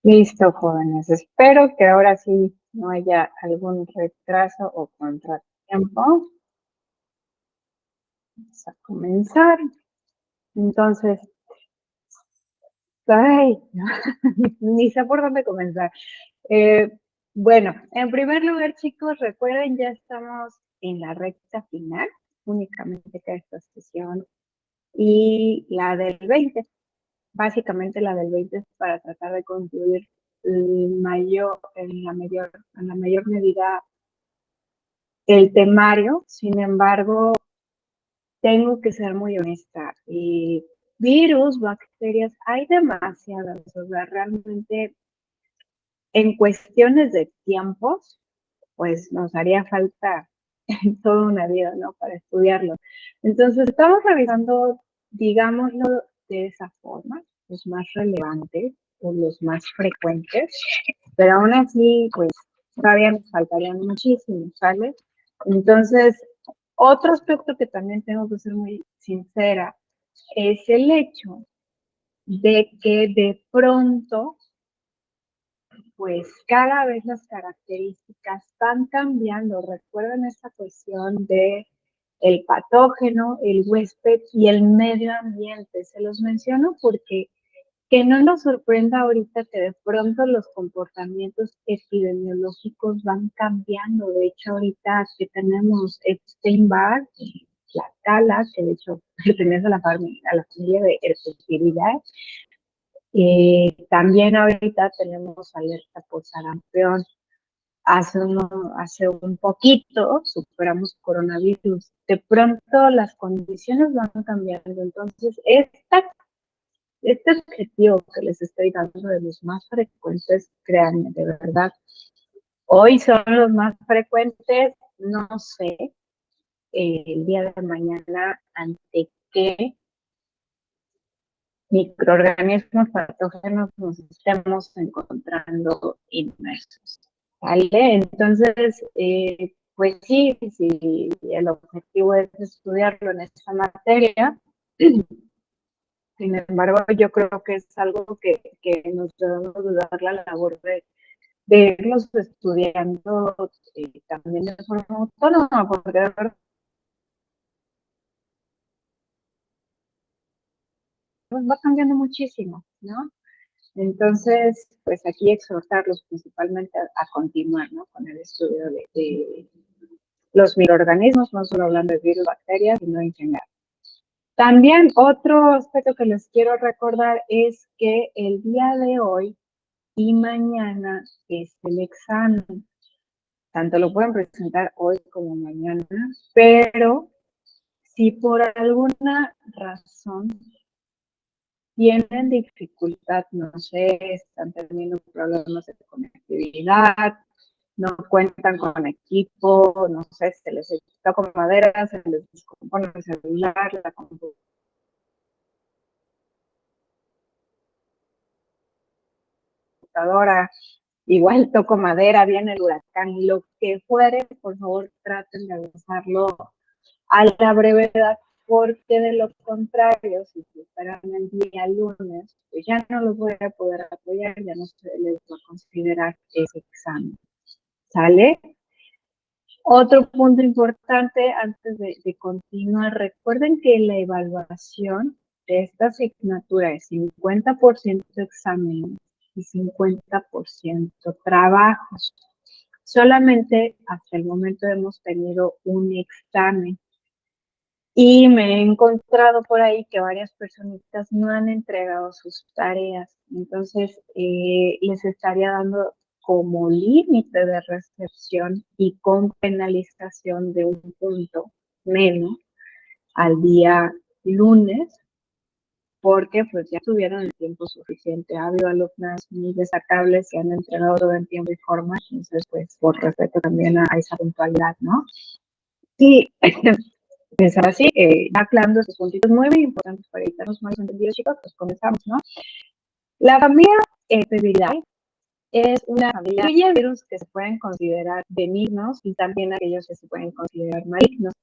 Listo, jóvenes. Espero que ahora sí no haya algún retraso o contratiempo. Vamos a comenzar. Entonces, ay, ni sé por dónde comenzar. Eh, bueno, en primer lugar, chicos, recuerden, ya estamos en la recta final. Únicamente queda esta sesión y la del 20. Básicamente la del 20 es para tratar de concluir en la mayor medida el temario. Sin embargo, tengo que ser muy honesta. Virus, bacterias, hay demasiadas. O sea, realmente en cuestiones de tiempos, pues nos haría falta toda una vida, ¿no? Para estudiarlo. Entonces, estamos revisando, digámoslo de esa forma, los más relevantes o los más frecuentes, pero aún así, pues todavía nos faltarían muchísimos, ¿sale? Entonces, otro aspecto que también tengo que ser muy sincera es el hecho de que de pronto, pues cada vez las características van cambiando. Recuerden esta cuestión de el patógeno, el huésped y el medio ambiente. Se los menciono porque que no nos sorprenda ahorita que de pronto los comportamientos epidemiológicos van cambiando. De hecho, ahorita que tenemos Epstein-Barr, la cala, que de hecho pertenece a la familia de Herpesviridae. También ahorita tenemos alerta por sarampión. Hace un poquito superamos coronavirus. De pronto las condiciones van cambiando. Entonces, este objetivo que les estoy dando de los más frecuentes, créanme, de verdad, hoy son los más frecuentes, no sé, el día de mañana ante qué microorganismos patógenos nos estemos encontrando inmersos. ¿Vale? Entonces, pues sí, sí, el objetivo es estudiarlo en esta materia. Sin embargo, yo creo que es algo que nos debemos de dar la labor de irnos estudiando también de forma autónoma, porque de verdad va cambiando muchísimo, ¿no? Entonces, pues aquí exhortarlos principalmente a continuar, ¿no? Con el estudio de los microorganismos, no solo hablando de virus, bacterias, sino en general. También otro aspecto que les quiero recordar es que el día de hoy y mañana es el examen. Tanto lo pueden presentar hoy como mañana, pero si por alguna razón tienen dificultad, no sé, están teniendo problemas de conectividad, no cuentan con equipo, no sé, se les toca madera, se les descompone el celular, la computadora, igual toco madera, viene el huracán, lo que fuere, por favor traten de avanzarlo a la brevedad, porque de lo contrario, si se esperan el día lunes, pues ya no los voy a poder apoyar, ya no se les va a considerar ese examen. ¿Sale? Otro punto importante antes de continuar, recuerden que la evaluación de esta asignatura es 50% examen y 50% trabajos. Solamente hasta el momento hemos tenido un examen y me he encontrado por ahí que varias personitas no han entregado sus tareas. Entonces, les estaría dando como límite de recepción y con penalización de un punto menos al día lunes, porque pues ya tuvieron el tiempo suficiente. Ha habido alumnas muy destacables que han entregado todo en tiempo y forma, entonces pues por respeto también a esa puntualidad, ¿no? Sí, es así, ya aclarando estos puntitos muy importantes para evitarnos malos entendidos, chicos, pues comenzamos, ¿no? La familia Peviridae es una familia de virus que se pueden considerar benignos y también aquellos que se pueden considerar malignos.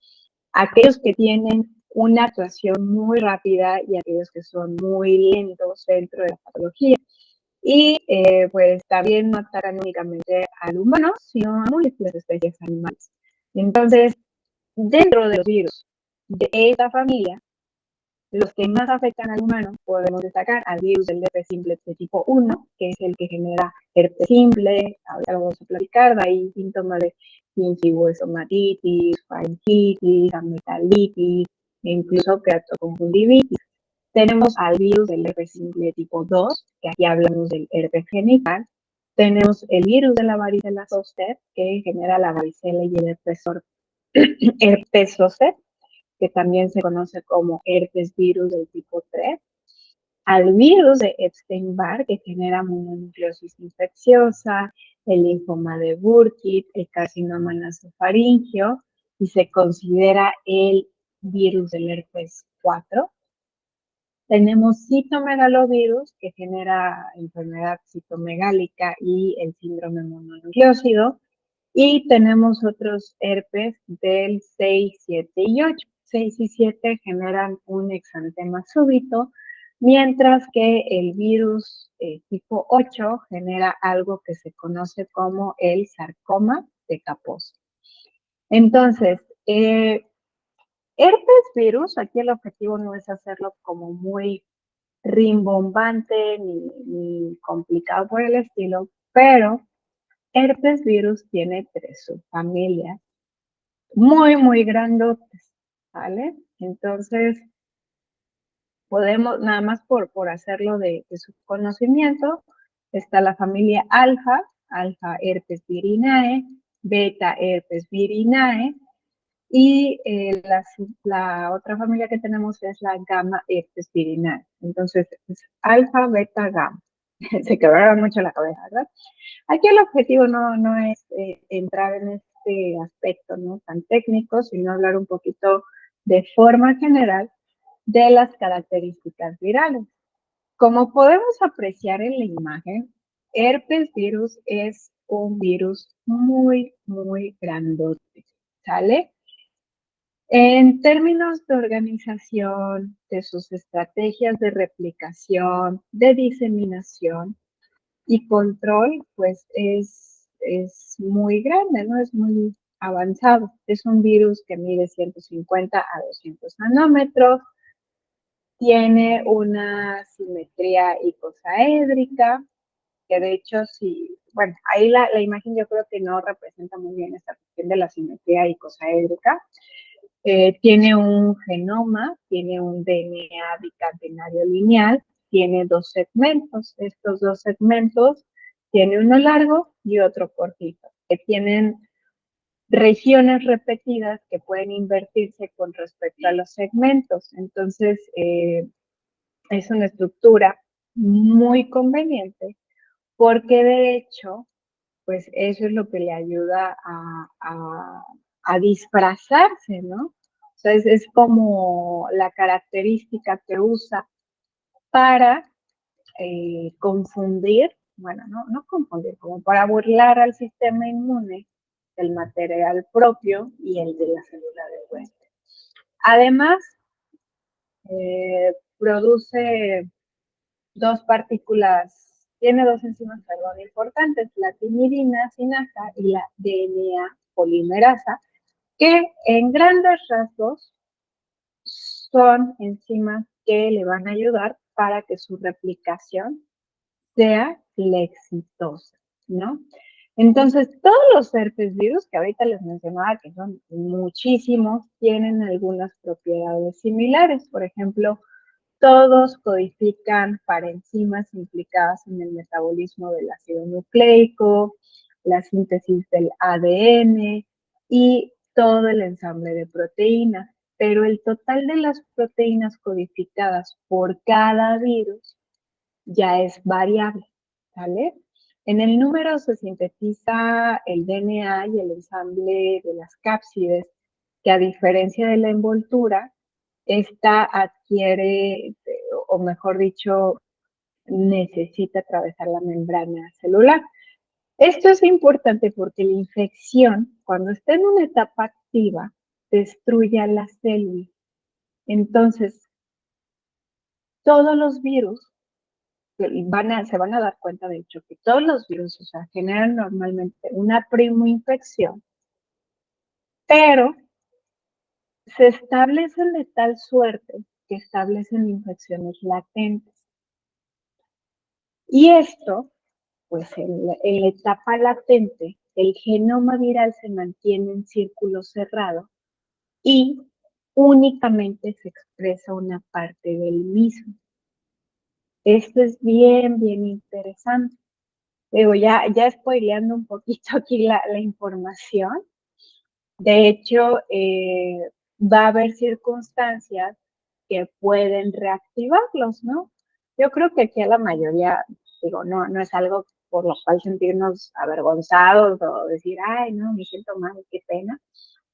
Aquellos que tienen una actuación muy rápida y aquellos que son muy lentos dentro de la patología. Y pues también no atacan únicamente al humano, sino a múltiples especies animales. Entonces, dentro de los virus de esta familia, los que más afectan al humano, podemos destacar al virus del herpes simple de tipo 1, que es el que genera herpes simple, ahora lo vamos a platicar, de ahí síntomas de gingivoestomatitis, faringitis, amigdalitis, e incluso keratoconjuntivitis. Tenemos al virus del herpes simple tipo 2, que aquí hablamos del herpes genital. Tenemos el virus de la varicela zoster, que genera la varicela y el herpes zoster, que también se conoce como herpes virus del tipo 3, al virus de Epstein-Barr, que genera mononucleosis infecciosa, el linfoma de Burkitt, el carcinoma nasofaringeo, y se considera el virus del herpes 4. Tenemos citomegalovirus, que genera enfermedad citomegálica y el síndrome mononucleósido. Y tenemos otros herpes del 6, 7 y 8. 6 y 7 generan un exantema súbito, mientras que el virus tipo 8 genera algo que se conoce como el sarcoma de Kaposi. Entonces, herpes virus, aquí el objetivo no es hacerlo como muy rimbombante ni complicado por el estilo, pero herpes virus tiene 3 subfamilias muy grandotes, ¿vale? Entonces, podemos, nada más por hacerlo de su conocimiento, está la familia alfa, alfa herpes virinae, beta herpes virinae, y la otra familia que tenemos es la gamma herpes virinae. Entonces, es alfa, beta, gamma. Se quebraba mucho la cabeza, ¿verdad? Aquí el objetivo no es entrar en este aspecto, ¿no?, tan técnico, sino hablar un poquito de forma general de las características virales. Como podemos apreciar en la imagen, herpes virus es un virus muy grandote, ¿sale? En términos de organización, de sus estrategias de replicación, de diseminación y control, pues es muy grande, ¿no? Es muy avanzado. Es un virus que mide 150 a 200 nanómetros, tiene una simetría icosaédrica, que de hecho, sí, bueno, ahí la imagen yo creo que no representa muy bien esta cuestión de la simetría icosaédrica. Tiene un genoma, tiene un DNA bicatenario lineal, tiene 2 segmentos. Estos 2 segmentos, tiene uno largo y otro cortito, que tienen regiones repetidas que pueden invertirse con respecto a los segmentos. Entonces, es una estructura muy conveniente porque de hecho, pues eso es lo que le ayuda a disfrazarse, ¿no? O sea, es como la característica que usa para confundir, bueno, no confundir, como para burlar al sistema inmune del material propio y el de la célula de huésped. Además, produce 2 partículas, tiene 2 enzimas, perdón, importantes, la timidina sinasa y la DNA polimerasa, que en grandes rasgos son enzimas que le van a ayudar para que su replicación sea exitosa, ¿no? Entonces, todos los herpes virus, que ahorita les mencionaba que son muchísimos, tienen algunas propiedades similares. Por ejemplo, todos codifican parenzimas implicadas en el metabolismo del ácido nucleico, la síntesis del ADN y todo el ensamble de proteínas. Pero el total de las proteínas codificadas por cada virus ya es variable, ¿vale? En el número se sintetiza el DNA y el ensamble de las cápsides, que a diferencia de la envoltura, esta adquiere, o mejor dicho, necesita atravesar la membrana celular. Esto es importante porque la infección, cuando está en una etapa activa, destruye a la célula. Entonces, todos los virus se van a dar cuenta, de hecho, que todos los virus, o sea, generan normalmente una primoinfección, pero se establecen de tal suerte que establecen infecciones latentes. Y esto, pues en la etapa latente, el genoma viral se mantiene en círculo cerrado y únicamente se expresa una parte del mismo. Esto es bien, bien interesante. Digo, ya spoileando un poquito aquí la información. De hecho, va a haber circunstancias que pueden reactivarlos, ¿no? Yo creo que aquí a la mayoría, digo, no es algo por lo cual sentirnos avergonzados o decir, ay, no, me siento mal, qué pena.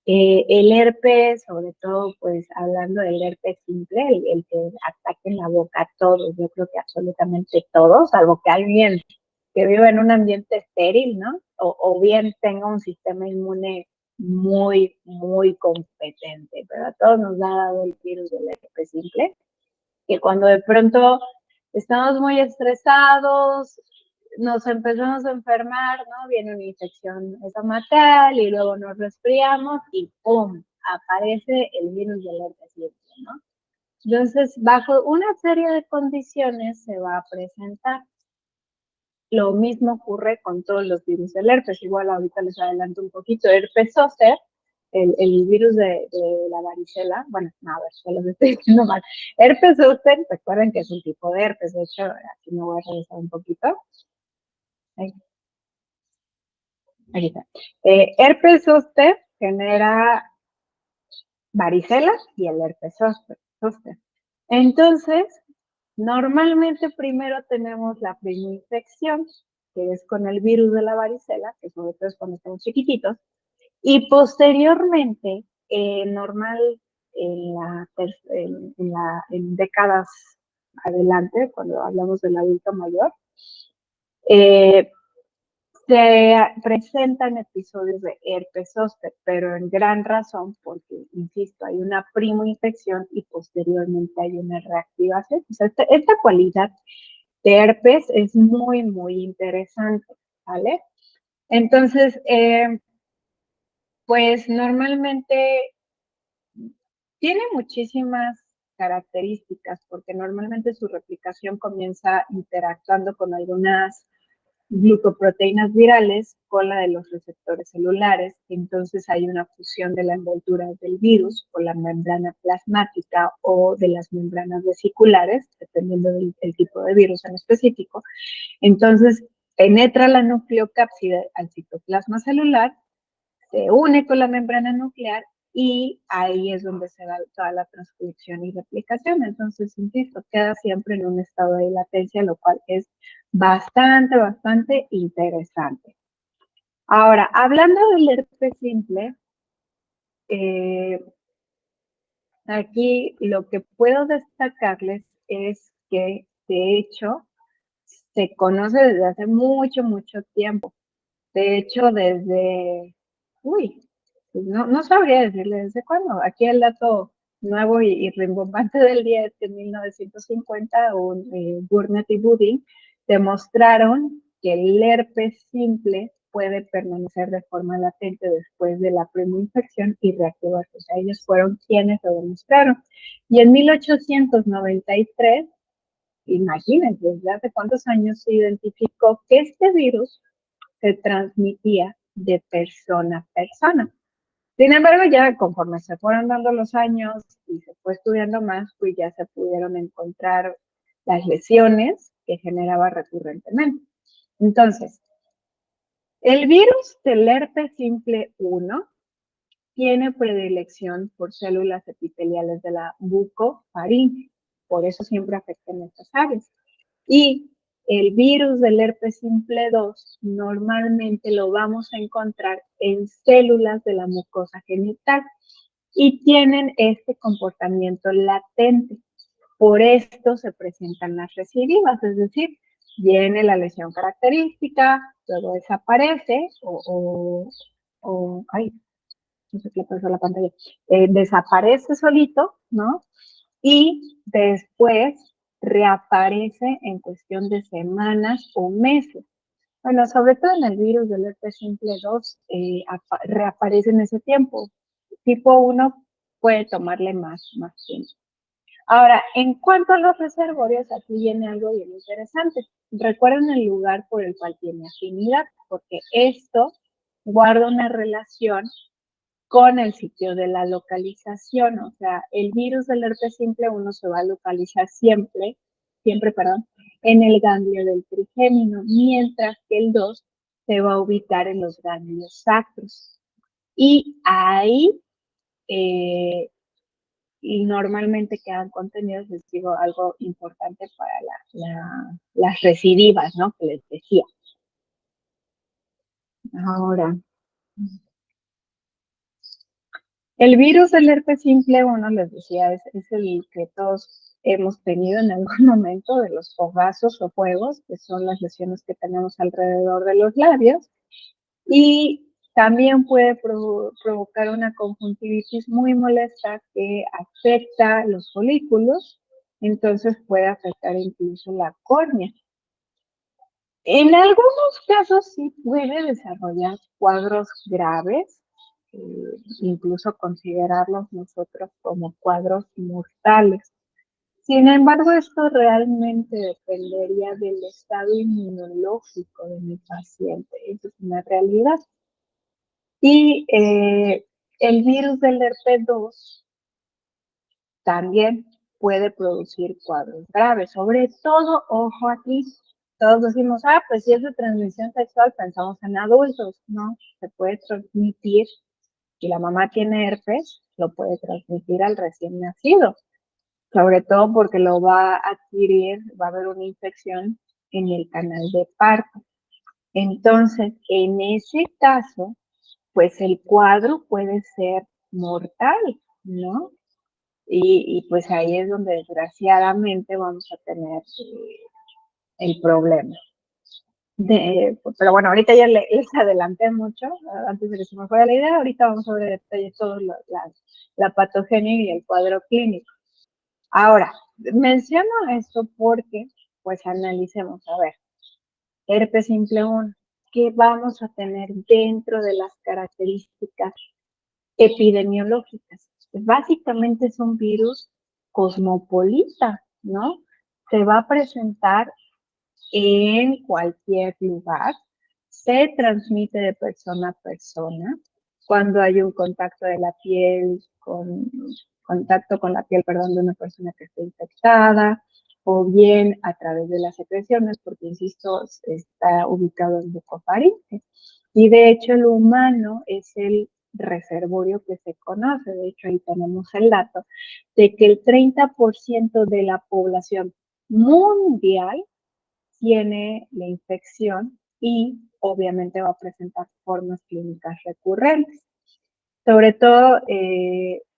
El herpes, sobre todo, pues hablando del herpes simple, el que ataque en la boca a todos, yo creo que absolutamente todos, salvo que alguien que vive en un ambiente estéril, ¿no? O bien tenga un sistema inmune muy, muy competente, pero a todos nos ha dado el virus del herpes simple, que cuando de pronto estamos muy estresados, nos empezamos a enfermar, ¿no? Viene una infección estomacal y luego nos resfriamos y ¡pum! Aparece el virus del herpes simple, ¿no? Entonces, bajo una serie de condiciones se va a presentar. Lo mismo ocurre con todos los virus del herpes. Igual ahorita les adelanto un poquito. Herpes zóster, el virus de la varicela, bueno, no, a ver, se los estoy diciendo mal. Herpes zóster, recuerden que es un tipo de herpes. De hecho, aquí me voy a revisar un poquito. Ahí, aquí está. Herpes zóster genera varicela y el herpes zóster. Entonces, normalmente primero tenemos la primoinfección, que es con el virus de la varicela, que sobre todo es cuando estamos chiquititos, y posteriormente, normal en décadas adelante, cuando hablamos del adulto mayor, eh, se presentan episodios de herpes zóster, pero en gran razón porque, insisto, hay una primoinfección y posteriormente hay una reactivación. O sea, esta cualidad de herpes es muy, muy interesante, ¿vale? Entonces, pues normalmente tiene muchísimas características porque normalmente su replicación comienza interactuando con algunas glucoproteínas virales con la de los receptores celulares. Entonces hay una fusión de la envoltura del virus con la membrana plasmática o de las membranas vesiculares, dependiendo del tipo de virus en específico. Entonces penetra la nucleocápside al citoplasma celular, se une con la membrana nuclear y ahí es donde se da toda la transcripción y replicación. Entonces, insisto, queda siempre en un estado de latencia, lo cual es bastante, bastante interesante. Ahora, hablando del herpes simple, aquí lo que puedo destacarles es que, de hecho, se conoce desde hace mucho, mucho tiempo. De hecho, uy, no sabría decirle desde cuándo. Aquí el dato nuevo y rimbombante del día es que en 1950 Burnett y Buding demostraron que el herpes simple puede permanecer de forma latente después de la primoinfección y reactivarse. O sea, ellos fueron quienes lo demostraron. Y en 1893, imagínense, desde hace cuántos años se identificó que este virus se transmitía de persona a persona. Sin embargo, ya conforme se fueron dando los años y se fue estudiando más, pues ya se pudieron encontrar las lesiones que generaba recurrentemente. Entonces, el virus del herpes simple 1 tiene predilección por células epiteliales de la bucofaringe, por eso siempre afectan estas áreas. Y el virus del herpes simple 2 normalmente lo vamos a encontrar en células de la mucosa genital y tienen este comportamiento latente. Por esto se presentan las recidivas, es decir, viene la lesión característica, luego desaparece ay, no sé qué le pasó a la pantalla, desaparece solito, ¿no? Y después reaparece en cuestión de semanas o meses. Bueno, sobre todo en el virus del herpes simple 2, reaparece en ese tiempo. Tipo 1 puede tomarle más tiempo. Ahora, en cuanto a los reservorios, aquí viene algo bien interesante. Recuerden el lugar por el cual tiene afinidad, porque esto guarda una relación con el sitio de la localización. O sea, el virus del herpes simple 1 se va a localizar siempre, en el ganglio del trigémino, mientras que el 2 se va a ubicar en los ganglios sacros. Y ahí y normalmente quedan contenidos, les digo, algo importante para las recidivas, ¿no? Que les decía. Ahora, el virus del herpes simple 1, les decía, es el que todos hemos tenido en algún momento, de los fogazos o fuegos, que son las lesiones que tenemos alrededor de los labios, y también puede provocar una conjuntivitis muy molesta que afecta los folículos, entonces puede afectar incluso la córnea. En algunos casos sí puede desarrollar cuadros graves, incluso considerarlos nosotros como cuadros mortales. Sin embargo, esto realmente dependería del estado inmunológico de mi paciente. Eso es una realidad. Y el virus del herpes 2 también puede producir cuadros graves. Sobre todo, ojo aquí, todos decimos, pues si es de transmisión sexual, pensamos en adultos. No, se puede transmitir, si la mamá tiene herpes, lo puede transmitir al recién nacido. Sobre todo porque lo va a adquirir, va a haber una infección en el canal de parto. Entonces, en ese caso, pues el cuadro puede ser mortal, ¿no? Y pues ahí es donde desgraciadamente vamos a tener el problema. Pero bueno, ahorita ya les adelanté mucho, antes de que se me fuera la idea, ahorita vamos a ver detalle todo la patogenia y el cuadro clínico. Ahora, menciono esto porque, pues analicemos, a ver, herpes simple 1, ¿qué vamos a tener dentro de las características epidemiológicas? Básicamente es un virus cosmopolita, ¿no? Se va a presentar en cualquier lugar, se transmite de persona a persona, cuando hay un contacto de la piel contacto con la piel, de una persona que esté infectada, o bien a través de las secreciones, porque insisto, está ubicado en bucofaringe. Y de hecho el humano es el reservorio que se conoce. De hecho, ahí tenemos el dato de que el 30% de la población mundial tiene la infección y obviamente va a presentar formas clínicas recurrentes. Sobre todo,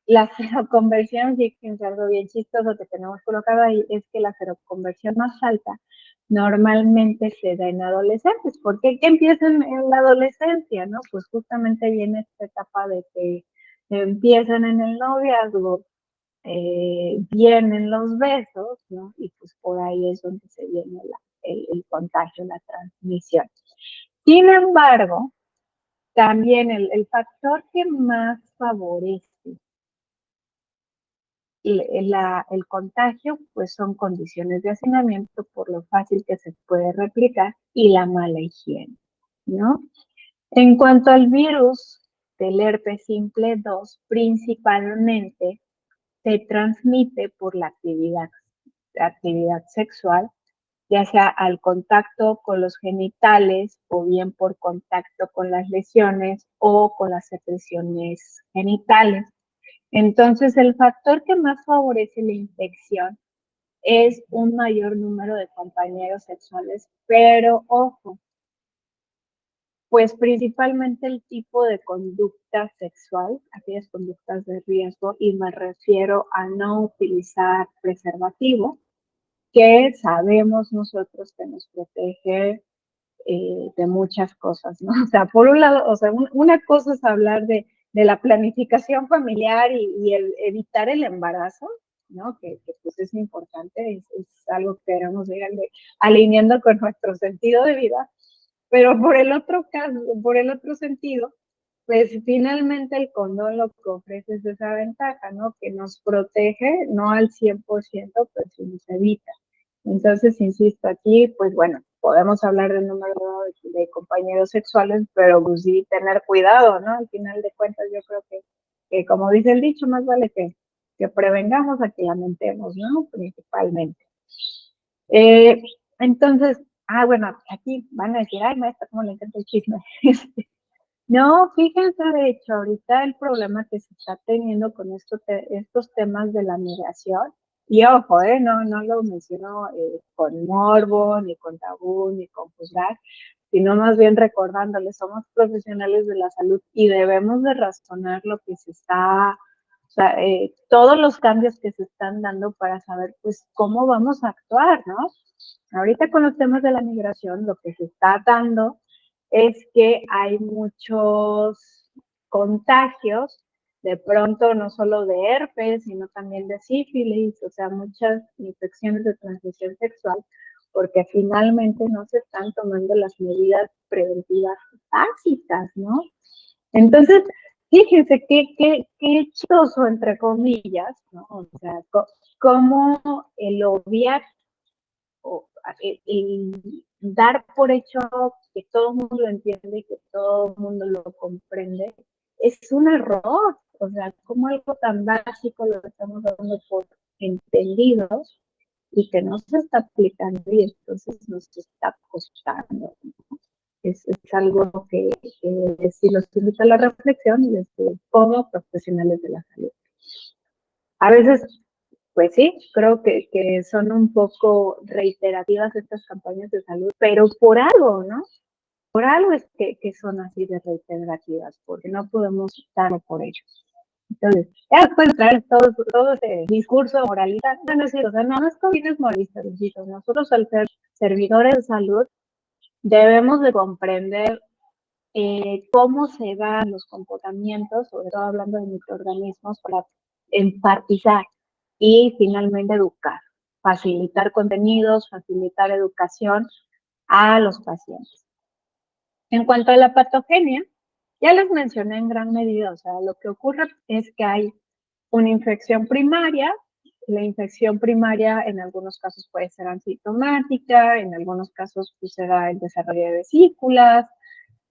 la seroconversión, fíjense algo bien chistoso que tenemos colocado ahí, es que la seroconversión más alta normalmente se da en adolescentes. ¿Por qué? ¿Qué empieza en la adolescencia? ¿No? Pues justamente viene esta etapa de que empiezan en el noviazgo, vienen los besos, ¿no? Y pues por ahí es donde se viene el contagio, la transmisión. Sin embargo, también el factor que más favorece el contagio, pues son condiciones de hacinamiento por lo fácil que se puede replicar y la mala higiene, ¿no? En cuanto al virus del herpes simple 2, principalmente se transmite por la actividad sexual, ya sea al contacto con los genitales o bien por contacto con las lesiones o con las secreciones genitales. Entonces, el factor que más favorece la infección es un mayor número de compañeros sexuales, pero ojo, pues principalmente el tipo de conducta sexual, aquellas conductas de riesgo, y me refiero a no utilizar preservativo, que sabemos nosotros que nos protege de muchas cosas, ¿no? O sea, por un lado, o sea, una cosa es hablar de la planificación familiar y el evitar el embarazo, ¿no? Que pues es importante, es algo que queremos ir alineando con nuestro sentido de vida, pero por el otro caso, por el otro sentido, pues finalmente el condón lo que ofrece es esa ventaja, ¿no? Que nos protege, no al 100%, pero sí nos evita. Entonces, insisto, aquí, pues bueno, podemos hablar del número de compañeros sexuales, pero pues sí tener cuidado, ¿no? Al final de cuentas, yo creo que como dice el dicho, más vale que prevengamos a que lamentemos, ¿no? Principalmente. Eh, entonces, bueno, aquí van a decir, ay, maestra, cómo le encanta el chisme. No, fíjense, de hecho, ahorita el problema que se está teniendo con estos temas de la migración, y ojo, no lo menciono con morbo, ni con tabú, ni con juzgar, sino más bien recordándoles, somos profesionales de la salud y debemos de razonar lo que se está, o sea, todos los cambios que se están dando para saber, pues, cómo vamos a actuar, ¿no? Ahorita con los temas de la migración, lo que se está dando es que hay muchos contagios, de pronto no solo de herpes, sino también de sífilis, o sea, muchas infecciones de transmisión sexual, porque finalmente no se están tomando las medidas preventivas básicas, ¿no? Entonces, fíjense qué chistoso, entre comillas, ¿no? O sea, cómo el obviar o el dar por hecho que todo el mundo lo entiende y que todo el mundo lo comprende, es un error. O sea, como algo tan básico lo estamos dando por entendido y que no se está aplicando y entonces nos está costando. Es algo que sí los invita a la reflexión como profesionales de la salud. A veces pues sí, creo que son un poco reiterativas estas campañas de salud, pero por algo, ¿no? Por algo es que son así de reiterativas, porque no podemos darlo por ellos. Entonces, ya después de traer todo ese discurso moralista, bueno, sí, o sea, no es con fines moralistas, nosotros al ser servidores de salud debemos de comprender cómo se dan los comportamientos, sobre todo hablando de microorganismos, para enfatizar y finalmente educar, facilitar contenidos, facilitar educación a los pacientes. En cuanto a la patogenia, ya les mencioné en gran medida, o sea, lo que ocurre es que hay una infección primaria. La infección primaria en algunos casos puede ser asintomática, en algunos casos pues, se da el desarrollo de vesículas,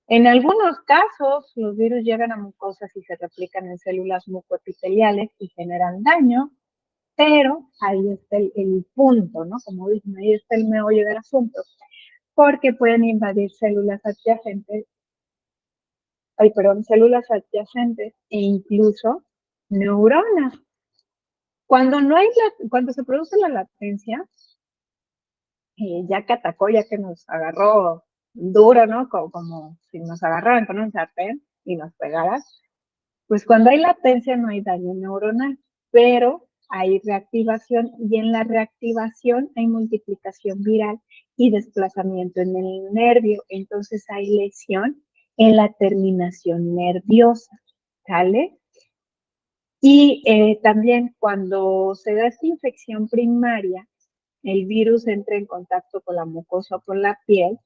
en algunos casos, los virus llegan a mucosas y se replican en células mucoepiteliales y generan daño, pero ahí está el punto, ¿no? Como dicen, ahí está el meollo del asunto, porque pueden invadir células adyacentes e incluso neuronas. Cuando se produce la latencia, ya que atacó, ya que nos agarró duro, ¿no? Como si nos agarraran con un sartén y nos pegaran, pues cuando hay latencia no hay daño neuronal, pero hay reactivación y en la reactivación hay multiplicación viral y desplazamiento en el nervio. Entonces hay lesión en la terminación nerviosa, ¿sale? Y también cuando se da esta infección primaria, el virus entra en contacto con la mucosa o con la piel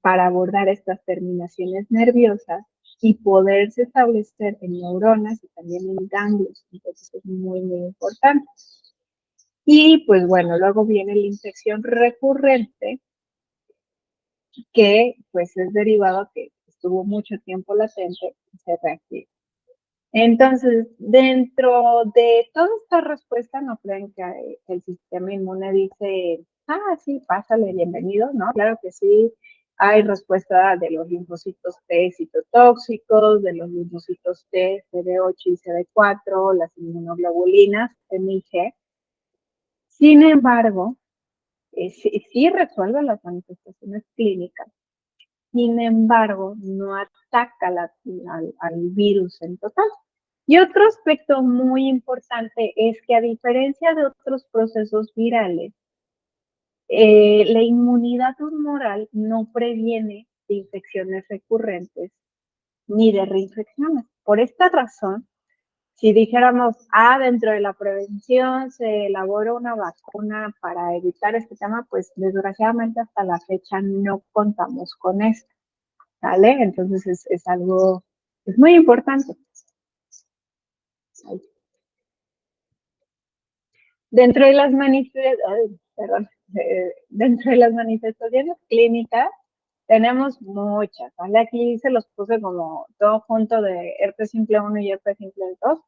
para abordar estas terminaciones nerviosas y poderse establecer en neuronas y también en ganglios. Entonces es muy, muy importante. Y pues bueno, luego viene la infección recurrente, que pues es derivado que estuvo mucho tiempo latente y se reactiva. Entonces, dentro de toda esta respuesta, no creen que el sistema inmune dice, sí, pásale, bienvenido, ¿no? Claro que sí, hay respuesta de los linfocitos T citotóxicos, de los linfocitos T, CD8 y CD4, las inmunoglobulinas, MIG. Sin embargo, sí resuelve las manifestaciones clínicas. Sin embargo, no ataca al virus en total. Y otro aspecto muy importante es que a diferencia de otros procesos virales, la inmunidad humoral no previene de infecciones recurrentes ni de reinfecciones. Por esta razón, si dijéramos, dentro de la prevención se elabora una vacuna para evitar este tema, pues desgraciadamente hasta la fecha no contamos con esto, ¿vale? Entonces es algo, es muy importante. Dentro de las dentro de las manifestaciones clínicas tenemos muchas, ¿vale? Aquí se los puse como todo junto de herpes simple 1 y herpes simple 2.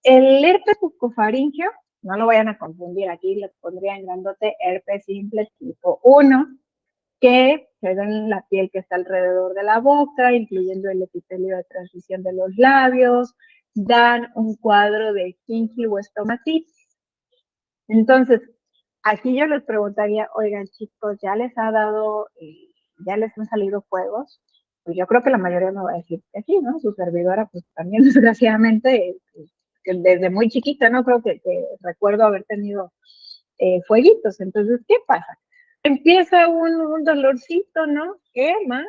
El herpes bucofaríngeo, no lo vayan a confundir, aquí les pondría en grandote herpes simple tipo 1, que se da en la piel que está alrededor de la boca, incluyendo el epitelio de transición de los labios, dan un cuadro de gingivoestomatitis. Entonces, aquí yo les preguntaría, oigan chicos, ¿ya les ha dado, ya les han salido fuegos? Pues yo creo que la mayoría me va a decir que sí, ¿no? Su servidora, pues también desgraciadamente, que desde muy chiquita, ¿no? Creo que recuerdo haber tenido fueguitos. Entonces, ¿qué pasa? Empieza un dolorcito, ¿no? Quema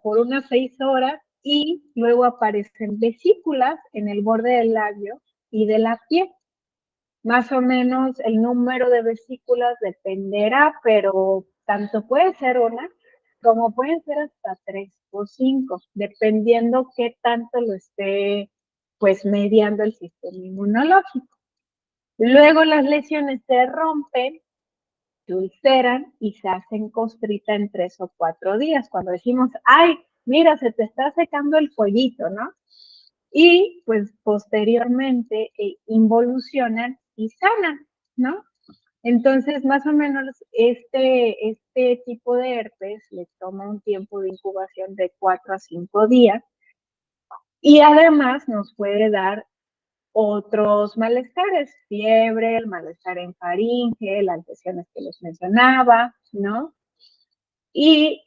por unas 6 horas y luego aparecen vesículas en el borde del labio y de la piel. Más o menos el número de vesículas dependerá, pero tanto puede ser una como pueden ser hasta 3 o 5, dependiendo qué tanto lo esté pues mediando el sistema inmunológico. Luego las lesiones se rompen, se ulceran y se hacen costrita en 3 o 4 días. Cuando decimos, ay, mira, se te está secando el fueguito, ¿no? Y pues posteriormente involucionan y sanan, ¿no? Entonces, más o menos, este tipo de herpes le toma un tiempo de incubación de 4 a 5 días y además nos puede dar otros malestares, fiebre, el malestar en faringe, las lesiones que les mencionaba, ¿no? Y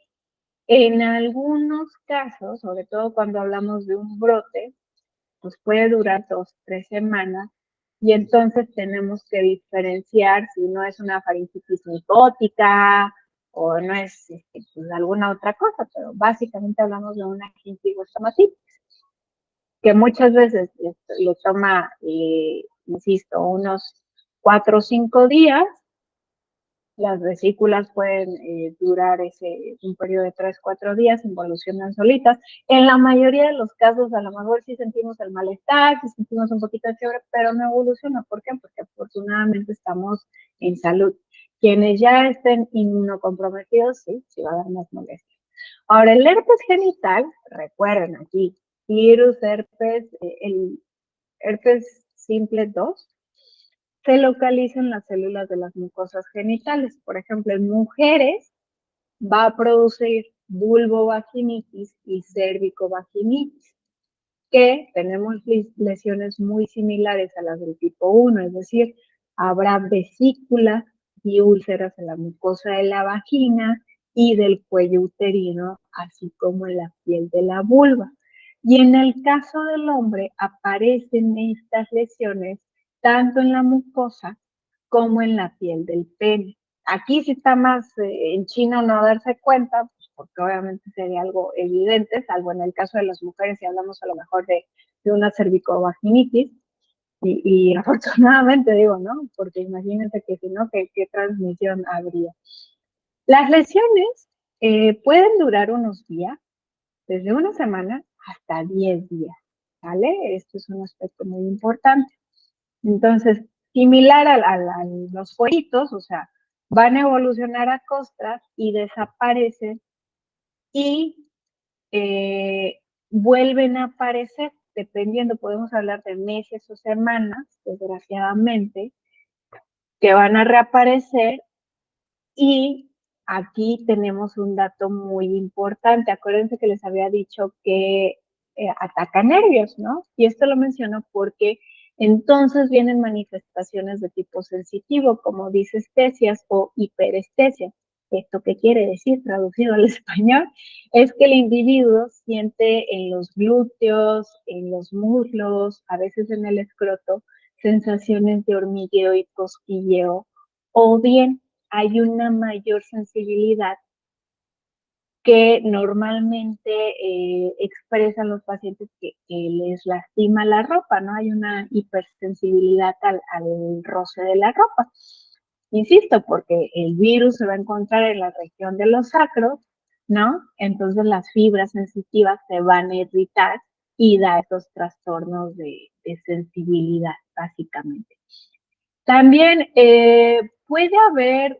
en algunos casos, sobre todo cuando hablamos de un brote, pues puede durar 2, 3 semanas y entonces tenemos que diferenciar si no es una faringitis micótica o no es pues, alguna otra cosa, pero básicamente hablamos de una gingivoestomatitis, que muchas veces le toma, insisto, unos 4 o 5 días. Las vesículas pueden durar un periodo de 3, 4 días, involucionan solitas. En la mayoría de los casos, a lo mejor sí sentimos el malestar, sí sentimos un poquito de fiebre, pero no evoluciona. ¿Por qué? Porque afortunadamente estamos en salud. Quienes ya estén inmunocomprometidos, sí va a dar más molestia. Ahora, el herpes genital, recuerden aquí, virus, herpes, el herpes simple 2, se localizan las células de las mucosas genitales. Por ejemplo, en mujeres va a producir vulvovaginitis y cervicovaginitis, que tenemos lesiones muy similares a las del tipo 1, es decir, habrá vesículas y úlceras en la mucosa de la vagina y del cuello uterino, así como en la piel de la vulva. Y en el caso del hombre aparecen estas lesiones tanto en la mucosa como en la piel del pene. Aquí sí está más en chino no darse cuenta, pues porque obviamente sería algo evidente, salvo en el caso de las mujeres, si hablamos a lo mejor de una cervicovaginitis, y afortunadamente digo, ¿no? Porque imagínense que si no, ¿qué transmisión habría? Las lesiones pueden durar unos días, desde una semana hasta 10 días, ¿vale? Esto es un aspecto muy importante. Entonces, similar a los fueguitos, o sea, van a evolucionar a costras y desaparecen y vuelven a aparecer, dependiendo, podemos hablar de meses o semanas, desgraciadamente, que van a reaparecer y aquí tenemos un dato muy importante. Acuérdense que les había dicho que ataca nervios, ¿no? Y esto lo menciono porque entonces vienen manifestaciones de tipo sensitivo, como disestesias o hiperestesias. ¿Esto qué quiere decir? Traducido al español, es que el individuo siente en los glúteos, en los muslos, a veces en el escroto, sensaciones de hormigueo y cosquilleo, o bien hay una mayor sensibilidad que normalmente expresan los pacientes que les lastima la ropa, ¿no? Hay una hipersensibilidad al roce de la ropa. Insisto, porque el virus se va a encontrar en la región de los sacros, ¿no? Entonces las fibras sensitivas se van a irritar y da esos trastornos de sensibilidad, básicamente. También puede haber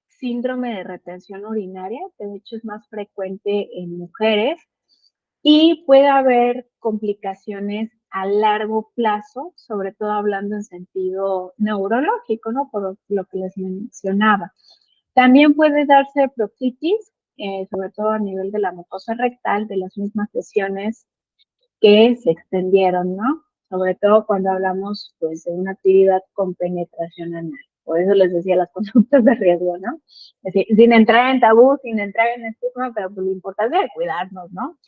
síndrome de retención urinaria, que de hecho es más frecuente en mujeres, y puede haber complicaciones a largo plazo, sobre todo hablando en sentido neurológico, ¿no? Por lo que les mencionaba. También puede darse proctitis, sobre todo a nivel de la mucosa rectal, de las mismas lesiones que se extendieron, ¿no? Sobre todo cuando hablamos, pues, de una actividad con penetración anal. Por eso les decía las conductas de riesgo, ¿no? Es decir, sin entrar en tabú, sin entrar en estigma, pero pues, lo importante es cuidarnos, ¿no?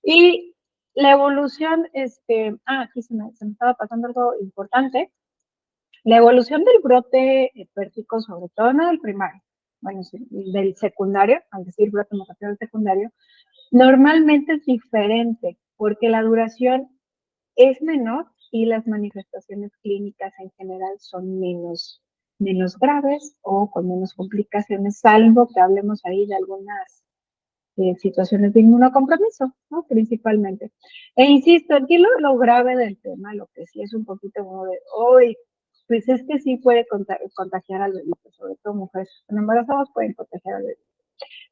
Y la evolución, aquí se me estaba pasando algo importante. La evolución del brote pértico, sobre todo no del primario, bueno, sí, del secundario, al decir brote me refiero al secundario, normalmente es diferente, porque la duración es menor y las manifestaciones clínicas en general son menos graves o con menos complicaciones, salvo que hablemos ahí de algunas situaciones de inmunocompromiso, ¿no? Principalmente. E insisto, aquí lo grave del tema, lo que sí es un poquito como de, hoy, pues es que sí puede contagiar al bebé, sobre todo mujeres embarazadas pueden contagiar al bebé.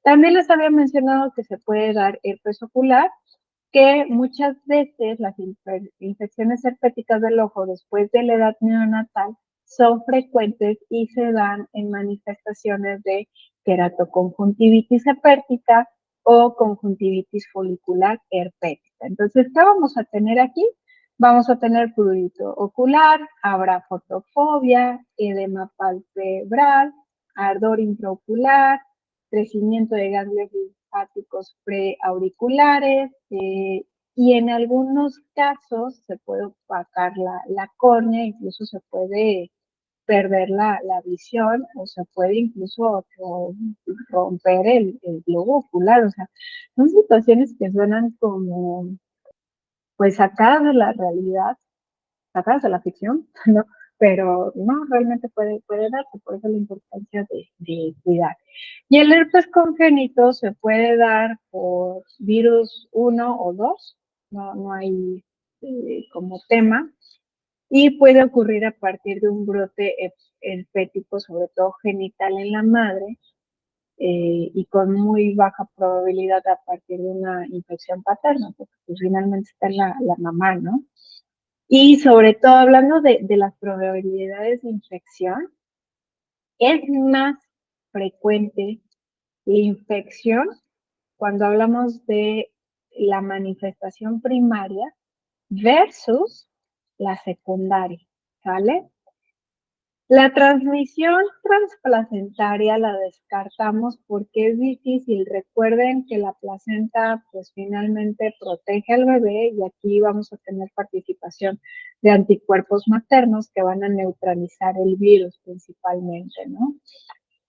También les había mencionado que se puede dar herpes ocular, que muchas veces las infecciones herpéticas del ojo después de la edad neonatal son frecuentes y se dan en manifestaciones de queratoconjuntivitis herpética o conjuntivitis folicular herpética. Entonces, ¿qué vamos a tener aquí? Vamos a tener prurito ocular, habrá fotofobia, edema palpebral, ardor intraocular, crecimiento de ganglios linfáticos preauriculares, y en algunos casos se puede opacar la córnea, incluso se puede perder la visión o se puede incluso romper el globo ocular. O sea, son situaciones que suenan como pues sacadas de la realidad, sacadas de la ficción, ¿no? Pero no, realmente puede darse, por eso la importancia de cuidar. Y el herpes congénito se puede dar por virus 1 o 2, no hay como tema, y puede ocurrir a partir de un brote herpético, sobre todo genital en la madre, y con muy baja probabilidad a partir de una infección paterna, porque pues, finalmente está la mamá, ¿no? Y sobre todo hablando de las probabilidades de infección, es más frecuente la infección cuando hablamos de la manifestación primaria versus la secundaria, ¿sale? La transmisión transplacentaria la descartamos porque es difícil. Recuerden que la placenta pues finalmente protege al bebé y aquí vamos a tener participación de anticuerpos maternos que van a neutralizar el virus principalmente, ¿no?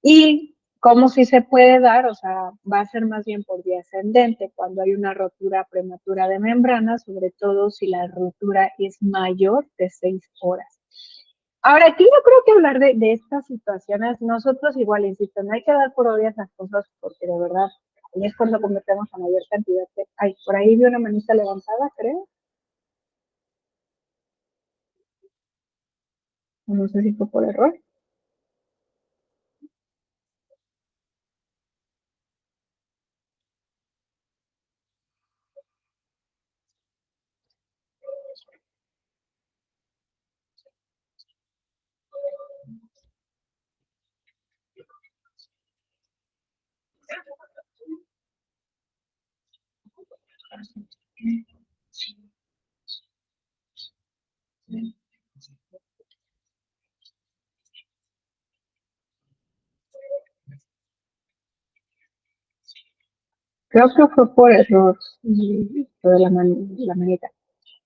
Y como si se puede dar, o sea, va a ser más bien por vía ascendente cuando hay una rotura prematura de membrana, sobre todo si la rotura es mayor de 6 horas. Ahora, aquí yo creo que hablar de estas situaciones, nosotros igual, insisto, no hay que dar por obvias las cosas porque de verdad, ahí es cuando cometemos a mayor cantidad de... Ay, por ahí vi una manita levantada, creo. No sé si fue por error. Creo que fue por error lo de la manita.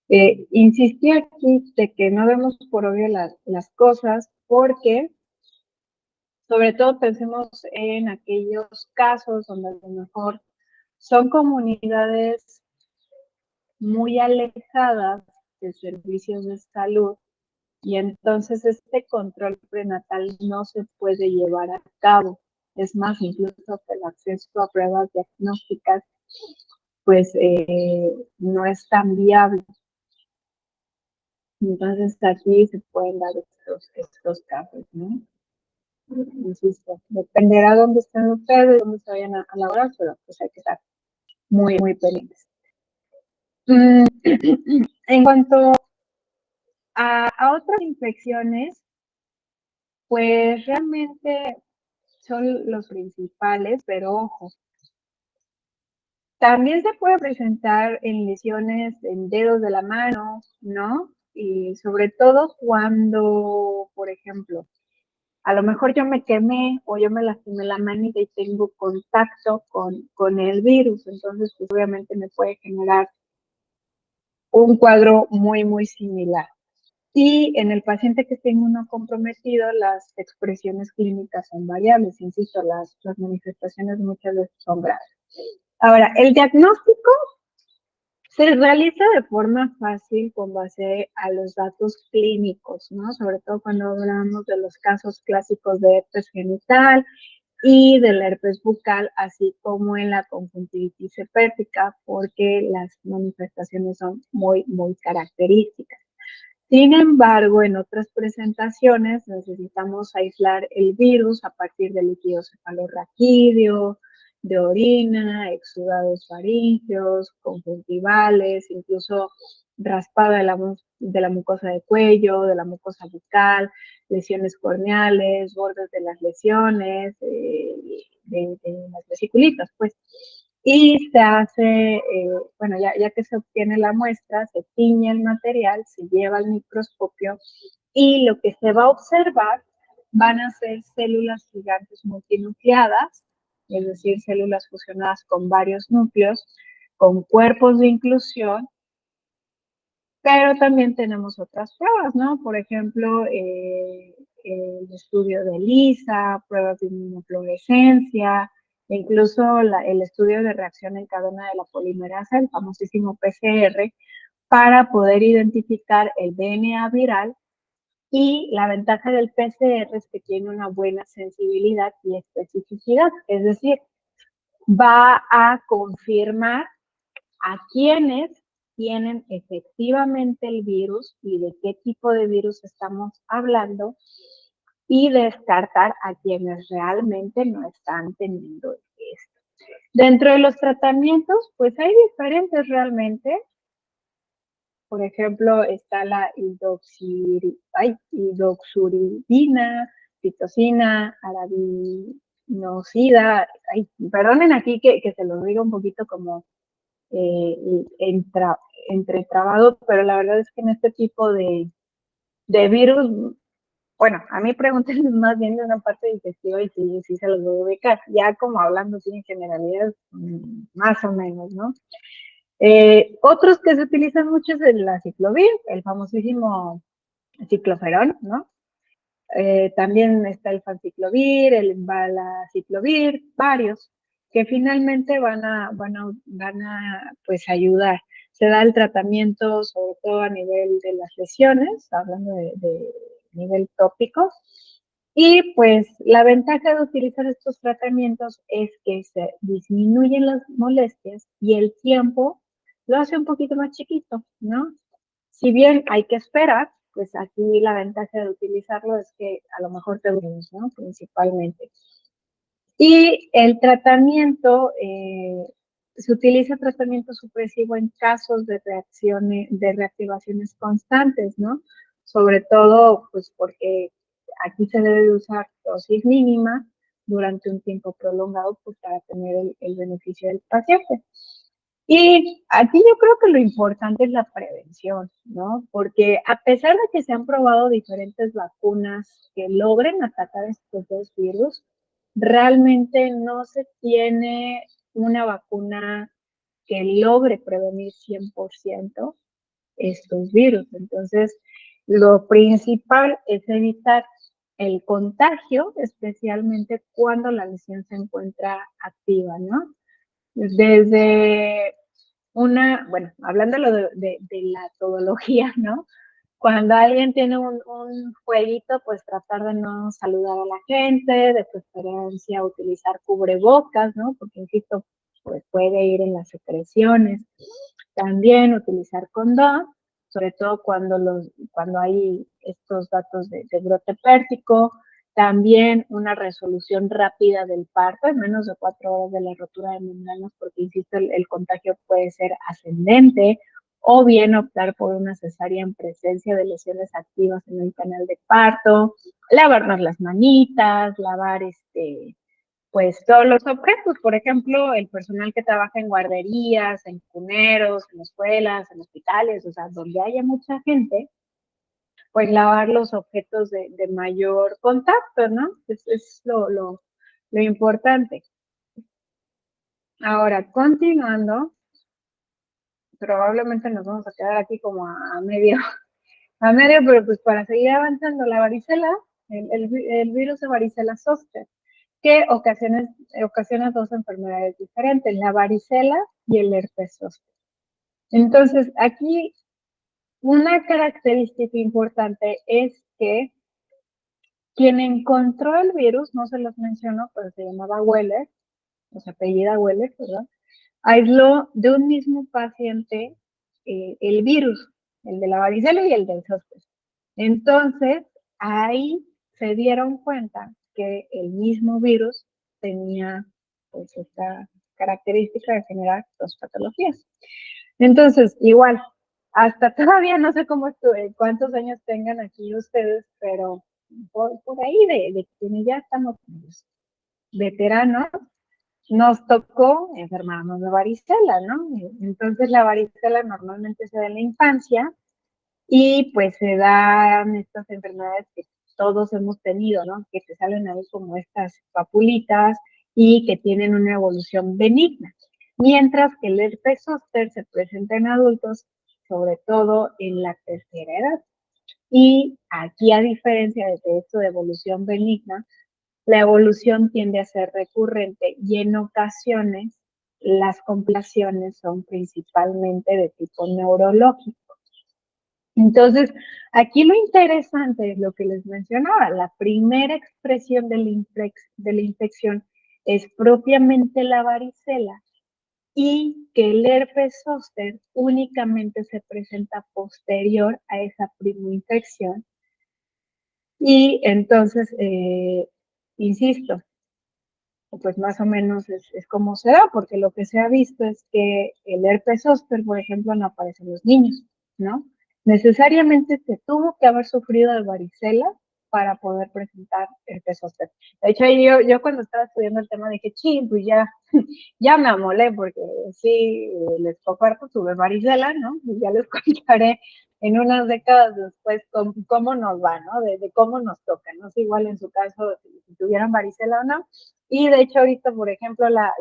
Insistí aquí de que no vemos por obvio las cosas porque Sobre todo pensemos en aquellos casos donde a lo mejor son comunidades muy alejadas de servicios de salud y entonces este control prenatal no se puede llevar a cabo. Es más, incluso que el acceso a pruebas diagnósticas pues no es tan viable. Entonces aquí se pueden dar estos casos, ¿no? Insisto, dependerá dónde estén ustedes, dónde se vayan a laborar, pero pues hay que estar muy, muy pendientes. En cuanto a otras infecciones, pues realmente son los principales, pero ojo, también se puede presentar en lesiones en dedos de la mano, ¿no? Y sobre todo cuando, por ejemplo, a lo mejor yo me quemé o yo me lastimé la manita y tengo contacto con el virus, entonces pues obviamente me puede generar un cuadro muy, muy similar. Y en el paciente que esté inmunocomprometido, las expresiones clínicas son variables, insisto, las manifestaciones muchas veces son graves. Ahora, el diagnóstico se realiza de forma fácil con base a los datos clínicos, ¿no? Sobre todo cuando hablamos de los casos clásicos de herpes genital y del herpes bucal, así como en la conjuntivitis hepática, porque las manifestaciones son muy, muy características. Sin embargo, en otras presentaciones necesitamos aislar el virus a partir de líquido cefalorraquídeo, de orina, exudados faríngeos, conjuntivales, incluso raspado de la mucosa de cuello, de la mucosa bucal, lesiones corneales, bordes de las lesiones, de las vesiculitas, pues. Y se hace, bueno, ya que se obtiene la muestra, se tiñe el material, se lleva al microscopio y lo que se va a observar van a ser células gigantes multinucleadas, es decir, células fusionadas con varios núcleos, con cuerpos de inclusión, pero también tenemos otras pruebas, ¿no? Por ejemplo, el estudio de ELISA, pruebas de inmunofluorescencia, incluso el estudio de reacción en cadena de la polimerasa, el famosísimo PCR, para poder identificar el DNA viral. Y la ventaja del PCR es que tiene una buena sensibilidad y especificidad, es decir, va a confirmar a quienes tienen efectivamente el virus y de qué tipo de virus estamos hablando y descartar a quienes realmente no están teniendo esto. Dentro de los tratamientos, pues hay diferentes realmente. Por ejemplo, está la hidroxuridina, pitocina, arabinosida. Ay, perdonen aquí que se los diga un poquito como eh, entretrabado, pero la verdad es que en este tipo de virus, bueno, a mí pregúntenme más bien de una parte digestiva y sí se los voy a ubicar. Ya como hablando así en generalidad, más o menos, ¿no? Otros que se utilizan mucho es el aciclovir, el famosísimo cicloferón, ¿no? También está el fanciclovir, el balaciclovir, varios, que finalmente van a pues ayudar. Se da el tratamiento sobre todo a nivel de las lesiones, hablando de nivel tópico, y pues la ventaja de utilizar estos tratamientos es que se disminuyen las molestias y el tiempo lo hace un poquito más chiquito, ¿no? Si bien hay que esperar, pues aquí la ventaja de utilizarlo es que a lo mejor te duele, ¿no? Principalmente. Y el tratamiento, se utiliza tratamiento supresivo en casos de reacciones, de reactivaciones constantes, ¿no? Sobre todo, pues porque aquí se debe usar dosis mínima durante un tiempo prolongado, pues para tener el beneficio del paciente. Y aquí yo creo que lo importante es la prevención, ¿no? Porque a pesar de que se han probado diferentes vacunas que logren atacar estos dos virus, realmente no se tiene una vacuna que logre prevenir 100% estos virus. Entonces, lo principal es evitar el contagio, especialmente cuando la lesión se encuentra activa, ¿no? Desde bueno, hablando de la todología, ¿no? Cuando alguien tiene un jueguito, pues tratar de no saludar a la gente, de preferencia utilizar cubrebocas, ¿no? Porque, insisto, pues puede ir en las secreciones. También utilizar condón, sobre todo cuando hay estos datos de brote pértico. También una resolución rápida del parto, en menos de 4 horas de la rotura de membranas, porque, insisto, el contagio puede ser ascendente, o bien optar por una cesárea en presencia de lesiones activas en el canal de parto, lavarnos las manitas, lavar pues todos los objetos, por ejemplo, el personal que trabaja en guarderías, en cuneros, en escuelas, en hospitales, o sea, donde haya mucha gente, pues lavar los objetos de mayor contacto, ¿no? Es lo importante. Ahora, continuando, probablemente nos vamos a quedar aquí como a medio, pero pues para seguir avanzando, la varicela, el virus de varicela zoster, que ocasiona dos enfermedades diferentes, la varicela y el herpes zóster. Entonces, aquí una característica importante es que quien encontró el virus, no se los menciono, pero se llamaba Weller, o se apellida Weller, ¿verdad? Aisló de un mismo paciente el virus, el de la varicela y el del zóster. Entonces, ahí se dieron cuenta que el mismo virus tenía pues esta característica de generar dos patologías. Entonces, igual, hasta todavía no sé cuántos años tengan aquí ustedes, pero por ahí de quienes ya estamos veteranos, nos tocó enfermarnos de varicela, ¿no? Entonces la varicela normalmente se da en la infancia y pues se dan estas enfermedades que todos hemos tenido, ¿no? Que te salen ahí como estas papulitas y que tienen una evolución benigna. Mientras que el herpes zóster se presenta en adultos, sobre todo en la tercera edad. Y aquí, a diferencia de esto de evolución benigna, la evolución tiende a ser recurrente y en ocasiones las complicaciones son principalmente de tipo neurológico. Entonces, aquí lo interesante es lo que les mencionaba, la primera expresión de la infección es propiamente la varicela y que el herpes zóster únicamente se presenta posterior a esa primera infección. Y entonces, insisto, pues más o menos es como se da, porque lo que se ha visto es que el herpes zóster, por ejemplo, no aparece en los niños, ¿no? Necesariamente se tuvo que haber sufrido de varicela para poder presentar herpes zóster. De hecho, yo cuando estaba estudiando el tema dije, ching, pues ya me amolé, porque sí, les comparto, tuve varicela, ¿no? Y ya les contaré en unas décadas después cómo nos va, ¿no? De cómo nos toca, no es igual en su caso si tuvieran varicela o no. Y de hecho ahorita, por ejemplo, la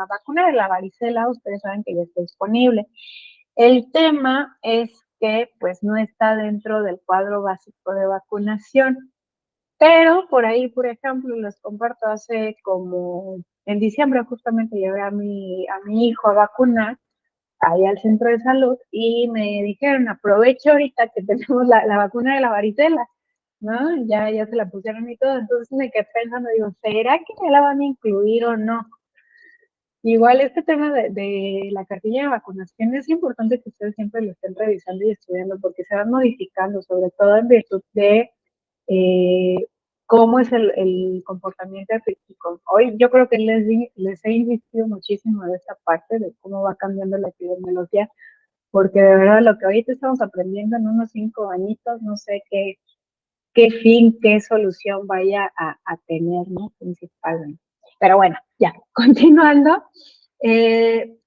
vacuna de la varicela, ustedes saben que ya está disponible. El tema es que pues no está dentro del cuadro básico de vacunación. Pero por ahí, por ejemplo, les comparto, hace como en diciembre justamente llevé a mi hijo a vacunar ahí al centro de salud y me dijeron, aprovecho ahorita que tenemos la vacuna de la varicela, ¿no? Ya se la pusieron y todo, entonces me quedé pensando, digo, ¿será que me la van a incluir o no? Igual este tema de la cartilla de vacunación es importante que ustedes siempre lo estén revisando y estudiando porque se van modificando, sobre todo en virtud de eh, cómo es el comportamiento efectivo. Hoy yo creo que les he insistido muchísimo de esta parte de cómo va cambiando la epidemiología, porque de verdad lo que ahorita estamos aprendiendo en unos 5 añitos, no sé qué fin, qué solución vaya a tener, ¿no? Principalmente. Pero bueno, ya, continuando. Eh,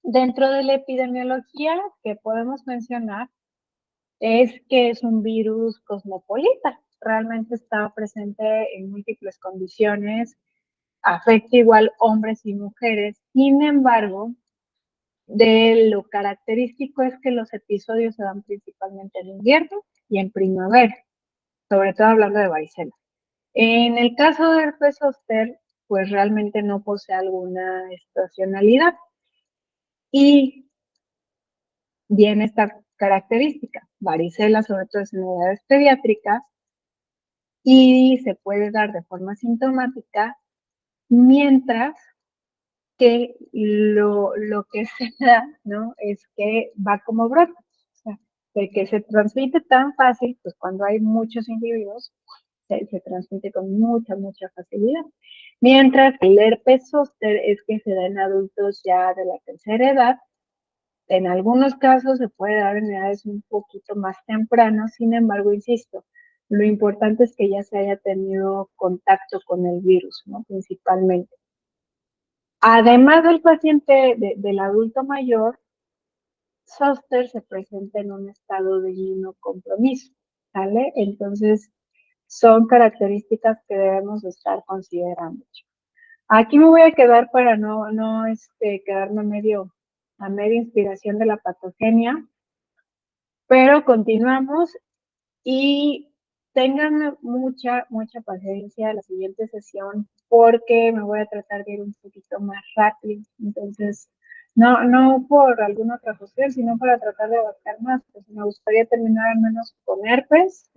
Dentro de la epidemiología que podemos mencionar es que es un virus cosmopolita. Realmente está presente en múltiples condiciones, afecta igual hombres y mujeres. Sin embargo, de lo característico es que los episodios se dan principalmente en invierno y en primavera, sobre todo hablando de varicela. En el caso de herpes zóster, pues realmente no posee alguna estacionalidad y viene esta característica, varicela, sobre todo en edades pediátricas, y se puede dar de forma sintomática, mientras que lo que se da, ¿no? Es que va como brote. O sea, de que se transmite tan fácil, pues cuando hay muchos individuos, se transmite con mucha facilidad. Mientras que el herpes zóster es que se da en adultos ya de la tercera edad. En algunos casos se puede dar en edades un poquito más tempranas, sin embargo, insisto, lo importante es que ya se haya tenido contacto con el virus, ¿no? Principalmente. Además del paciente, del adulto mayor, zóster se presenta en un estado de inmunocompromiso, ¿sale? Entonces, son características que debemos estar considerando. Aquí me voy a quedar para no quedarme a media inspiración de la patogenia, pero continuamos y tengan mucha paciencia en la siguiente sesión porque me voy a tratar de ir un poquito más rápido. Entonces, no por alguna otra cuestión, sino para tratar de abarcar más. Pues me gustaría terminar al menos con herpes,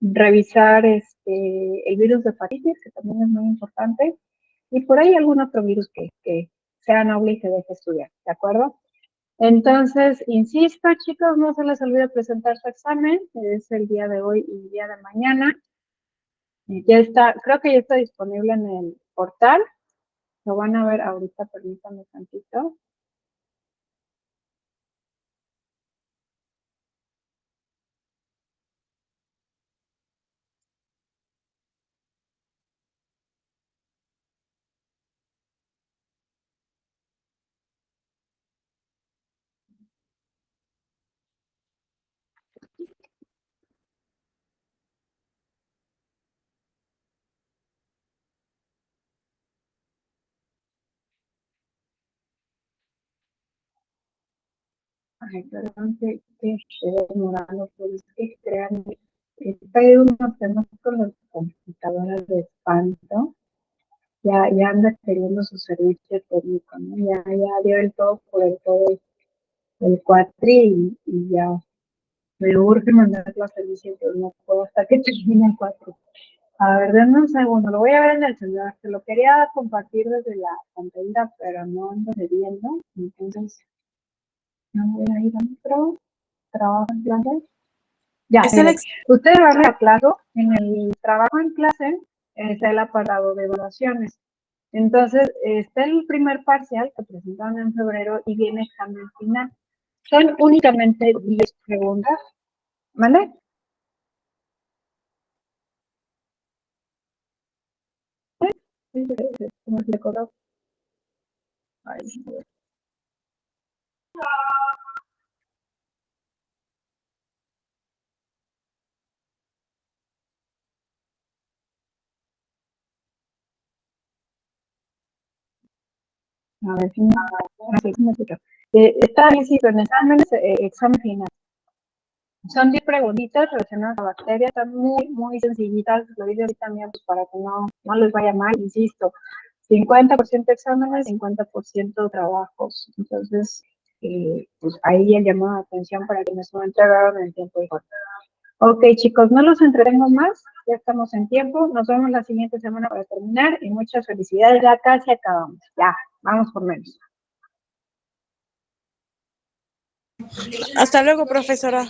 revisar el virus de hepatitis, que también es muy importante, y por ahí algún otro virus que sea noble y se deje estudiar, ¿de acuerdo? Entonces, insisto, chicos, no se les olvide presentar su examen, es el día de hoy y el día de mañana. Ya está, creo que ya está disponible en el portal. Lo van a ver ahorita, permítanme tantito. Ay, perdón que esté demorando, pero es que créanme, he traído unos temas con las computadoras de espanto. Ya anda queriendo su servicio técnico, ¿no? Ya dio el todo por el todo el cuatri y ya me urge mandarlo a servicio, pero no puedo hasta que termine el cuatri. A ver, denme un segundo, lo voy a ver en el celular. Te lo quería compartir desde la pantalla, pero no ando viendo. Entonces, no voy a ir a otro trabajo en clase. Ya, ustedes van a clase, en el trabajo en clase está el apartado de evaluaciones. Entonces, está el primer parcial que presentaron en febrero y viene examen final. Son únicamente 10 preguntas. ¿Vale? A ver si me escucho. Está bien, sí, pero en examen final. Son 10 preguntitas relacionadas a bacterias, están muy sencillitas, lo dice así también pues, para que no les vaya mal, insisto, 50% exámenes, 50% trabajos. Entonces, pues ahí el llamado de atención para quienes no entregaron en tiempo y forma. Ok, chicos, no los entretengo más, ya estamos en tiempo, nos vemos la siguiente semana para terminar y muchas felicidades, ya casi acabamos, ya, vamos por menos. Hasta luego, profesora.